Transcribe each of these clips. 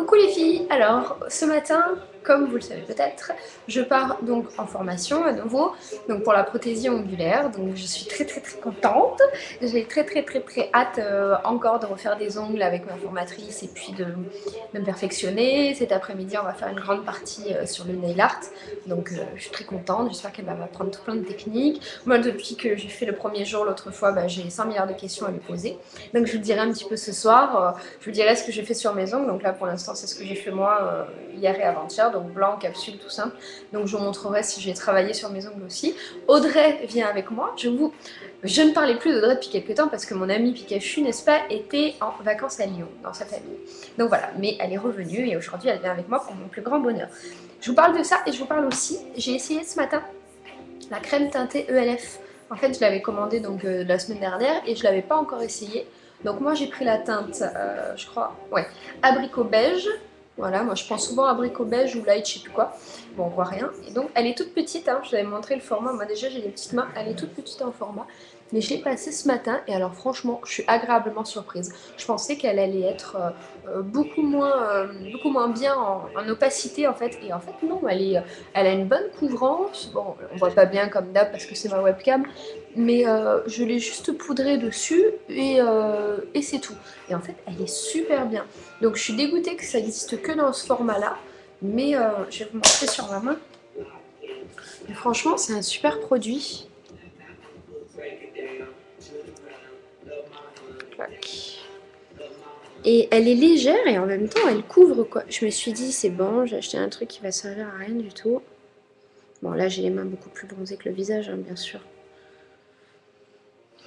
Coucou les filles, alors ce matin, comme vous le savez peut-être, je pars donc en formation à nouveau, donc pour la prothésie ongulaire, donc je suis très contente, j'ai très hâte encore de refaire des ongles avec ma formatrice et puis de me perfectionner. Cet après-midi on va faire une grande partie sur le nail art, donc je suis très contente, j'espère qu'elle va m'apprendre tout plein de techniques. Moi depuis que j'ai fait le premier jour l'autre fois, j'ai 100 milliards de questions à lui poser, donc je vous dirai un petit peu ce soir, je vous dirai ce que j'ai fait sur mes ongles. Donc là pour l'instant c'est ce que j'ai fait moi hier et avant-hier, donc blanc, capsule, tout simple. Donc je vous montrerai si j'ai travaillé sur mes ongles aussi. Audrey vient avec moi, je ne parlais plus d'Audrey depuis quelques temps parce que mon amie Pikachu, n'est-ce pas, était en vacances à Lyon, dans sa famille. Donc voilà, mais elle est revenue et aujourd'hui elle vient avec moi pour mon plus grand bonheur. Je vous parle de ça et je vous parle aussi, j'ai essayé ce matin la crème teintée ELF. En fait je l'avais commandée donc la semaine dernière et je ne l'avais pas encore essayée. Donc moi j'ai pris la teinte, je crois, ouais, abricot beige. Voilà, moi je prends souvent abricot beige ou light, je sais plus quoi. Bon, on voit rien. Et donc elle est toute petite, hein, je vous avais montré le format. Moi déjà j'ai des petites mains, elle est toute petite en format. Mais je l'ai passée ce matin et alors franchement je suis agréablement surprise. Je pensais qu'elle allait être beaucoup moins bien en opacité en fait. Et en fait non, elle a une bonne couvrance. Bon, on voit pas bien comme d'hab parce que c'est ma webcam. Mais je l'ai juste poudrée dessus et c'est tout. Et en fait elle est super bien. Donc je suis dégoûtée que ça n'existe que dans ce format là. Mais je vais vous montrer sur ma main. Et franchement c'est un super produit. Et elle est légère et en même temps elle couvre quoi. Je me suis dit c'est bon, j'ai acheté un truc qui va servir à rien du tout. Bon là j'ai les mains beaucoup plus bronzées que le visage hein, bien sûr.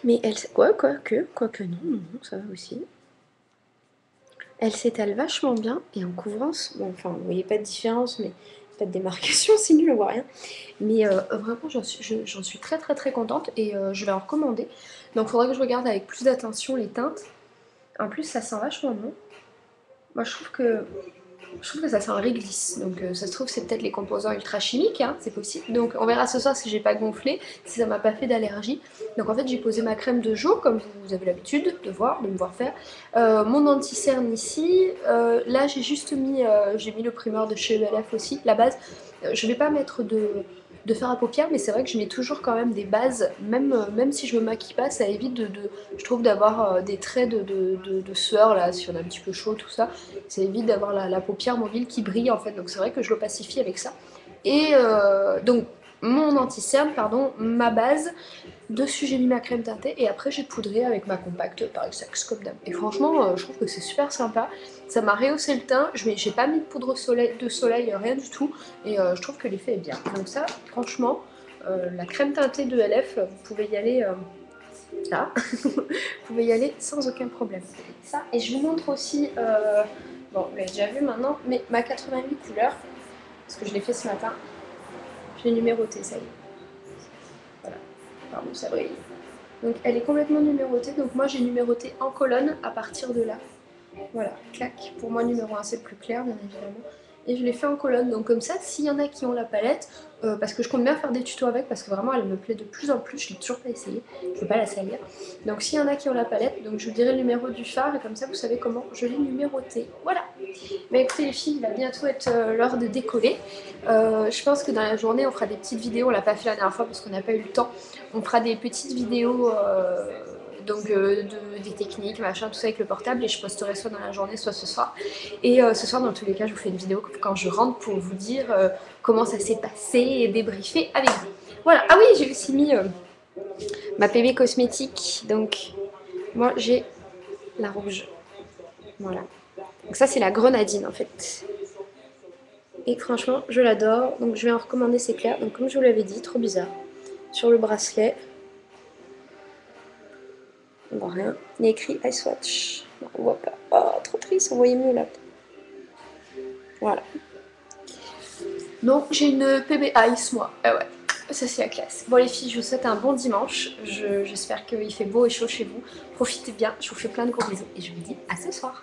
Mais elle... Quoique non, ça va aussi. Elle s'étale vachement bien et en couvrance, bon enfin vous voyez pas de différence mais pas de démarcation, c'est nul, on voit rien. Mais vraiment j'en suis très contente et je vais en recommander. Donc il faudrait que je regarde avec plus d'attention les teintes. En plus ça sent vachement bon. Moi je trouve que ça sent le réglisse, donc ça se trouve c'est peut-être les composants ultra chimiques, hein, c'est possible. Donc on verra ce soir si j'ai pas gonflé, si ça m'a pas fait d'allergie. Donc en fait j'ai posé ma crème de jour comme vous avez l'habitude de me voir faire. Mon anti-cerne ici, là j'ai juste mis, j'ai mis le primer de chez ELF aussi, la base. Je vais pas mettre de fard à paupières, mais c'est vrai que je mets toujours quand même des bases, même si je me maquille pas, ça évite je trouve d'avoir des traits de sueur là, si on est un petit peu chaud, tout ça, ça évite d'avoir la paupière mobile qui brille en fait, donc c'est vrai que je l'opacifie avec ça. Et donc mon anti-cerne, pardon, ma base, dessus j'ai mis ma crème teintée et après j'ai poudré avec ma compacte Paris Saxe comme d'hab. Et franchement je trouve que c'est super sympa, ça m'a rehaussé le teint, j'ai pas mis de poudre de soleil, rien du tout, et je trouve que l'effet est bien. Donc ça franchement, la crème teintée de LF, vous pouvez y aller là, vous pouvez y aller sans aucun problème. Ça, et je vous montre aussi, bon vous l'avez déjà vu maintenant, mais ma 88 couleurs, parce que je l'ai fait ce matin, je l'ai numérotée, ça y est. Voilà, pardon ça brille. Donc elle est complètement numérotée, donc moi j'ai numéroté en colonne à partir de là. Voilà, clac. Pour moi numéro 1 c'est le plus clair bien évidemment. Et je l'ai fait en colonne, donc comme ça s'il y en a qui ont la palette, parce que je compte bien faire des tutos avec, parce que vraiment elle me plaît de plus en plus, je l'ai toujours pas essayé, je veux pas la salir. Donc s'il y en a qui ont la palette, donc je vous dirai le numéro du phare et comme ça vous savez comment je l'ai numéroté. Voilà. Mais écoutez les filles, il va bientôt être l'heure de décoller. Je pense que dans la journée on fera des petites vidéos, on l'a pas fait la dernière fois parce qu'on n'a pas eu le temps. On fera des petites vidéos donc des techniques, machin, tout ça avec le portable et je posterai soit dans la journée, soit ce soir. Et ce soir, dans tous les cas, je vous fais une vidéo quand je rentre pour vous dire comment ça s'est passé et débriefer avec vous. Voilà, ah oui, j'ai aussi mis ma PB cosmétique, donc moi j'ai la rouge, voilà. Donc ça c'est la grenadine en fait. Et franchement, je l'adore, donc je vais en recommander, c'est clair. Donc comme je vous l'avais dit, trop bizarre. Sur le bracelet, on voit rien. Il y a écrit Ice Watch. Non, on voit pas. Oh, trop triste, on voyait mieux là. Voilà. Donc j'ai une PB Ice moi. Ah ouais, ça c'est la classe. Bon les filles, je vous souhaite un bon dimanche. J'espère qu'il fait beau et chaud chez vous. Profitez bien, je vous fais plein de gros bisous et je vous dis à ce soir.